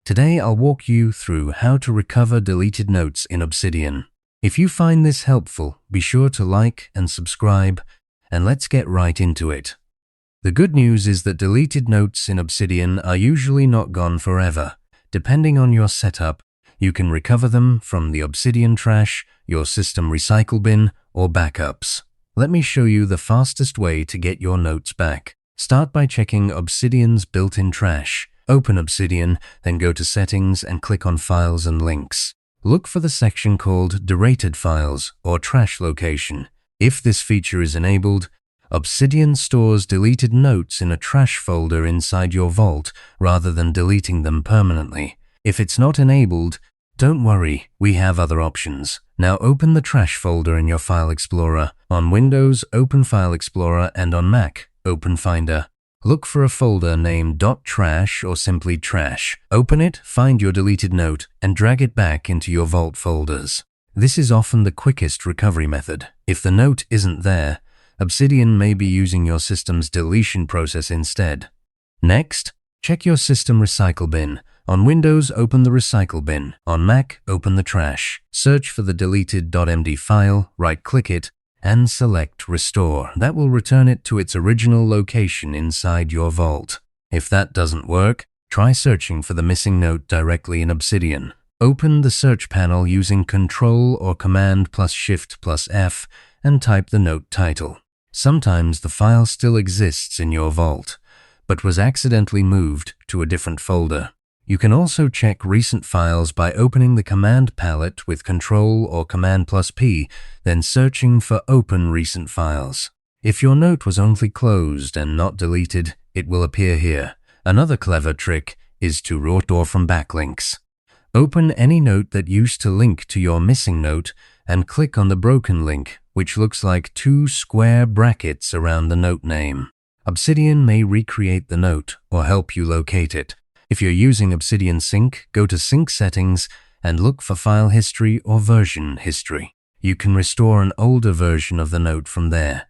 Today I'll walk you through how to recover deleted notes in Obsidian. If you find this helpful, be sure to like and subscribe, and let's get right into it. The good news is that deleted notes in Obsidian are usually not gone forever. Depending on your setup, you can recover them from the Obsidian trash, your system recycle bin, or backups. Let me show you the fastest way to get your notes back. Start by checking Obsidian's built-in trash. Open Obsidian, then go to Settings and click on Files and Links. Look for the section called Deleted Files or Trash Location. If this feature is enabled, Obsidian stores deleted notes in a trash folder inside your vault rather than deleting them permanently. If it's not enabled, don't worry, we have other options. Now open the trash folder in your File Explorer. On Windows, open File Explorer, and on Mac, open Finder. Look for a folder named .trash or simply trash. Open it, find your deleted note, and drag it back into your vault folders. This is often the quickest recovery method. If the note isn't there, Obsidian may be using your system's deletion process instead. Next, check your system recycle bin. On Windows, open the recycle bin. On Mac, open the trash. Search for the deleted.md file, right-click it, and select Restore. That will return it to its original location inside your vault. If that doesn't work, try searching for the missing note directly in Obsidian. Open the search panel using Ctrl or Command plus Shift plus F and type the note title. Sometimes the file still exists in your vault, but was accidentally moved to a different folder. You can also check recent files by opening the command palette with Ctrl or Command plus P, then searching for Open Recent Files. If your note was only closed and not deleted, it will appear here. Another clever trick is to restore from backlinks. Open any note that used to link to your missing note and click on the broken link, which looks like two square brackets around the note name. Obsidian may recreate the note or help you locate it. If you're using Obsidian Sync, go to Sync Settings and look for File History or Version History. You can restore an older version of the note from there.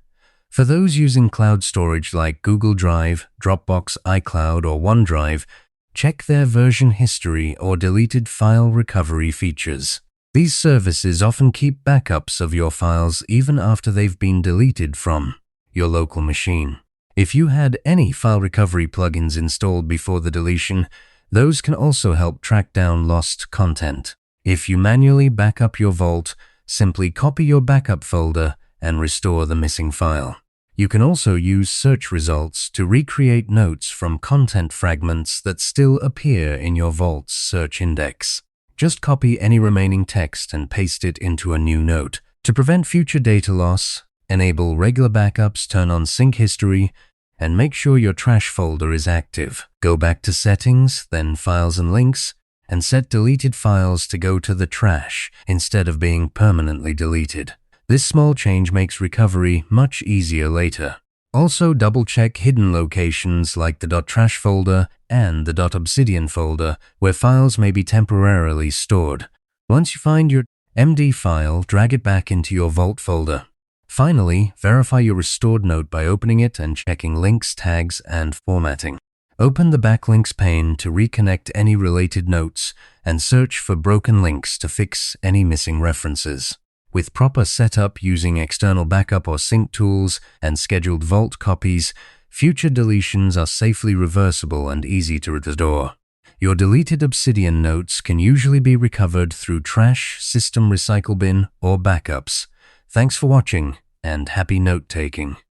For those using cloud storage like Google Drive, Dropbox, iCloud, or OneDrive, check their version history or deleted file recovery features. These services often keep backups of your files even after they've been deleted from your local machine. If you had any file recovery plugins installed before the deletion, those can also help track down lost content. If you manually back up your vault, simply copy your backup folder and restore the missing file. You can also use search results to recreate notes from content fragments that still appear in your vault's search index. Just copy any remaining text and paste it into a new note. To prevent future data loss, enable regular backups, turn on sync history, and make sure your trash folder is active. Go back to Settings, then Files and Links, and set deleted files to go to the trash instead of being permanently deleted. This small change makes recovery much easier later. Also double-check hidden locations like the .trash folder and the .obsidian folder where files may be temporarily stored. Once you find your MD file, drag it back into your vault folder. Finally, verify your restored note by opening it and checking links, tags, and formatting. Open the backlinks pane to reconnect any related notes and search for broken links to fix any missing references. With proper setup using external backup or sync tools and scheduled vault copies, future deletions are safely reversible and easy to restore. Your deleted Obsidian notes can usually be recovered through trash, system recycle bin, or backups. Thanks for watching, and happy note-taking.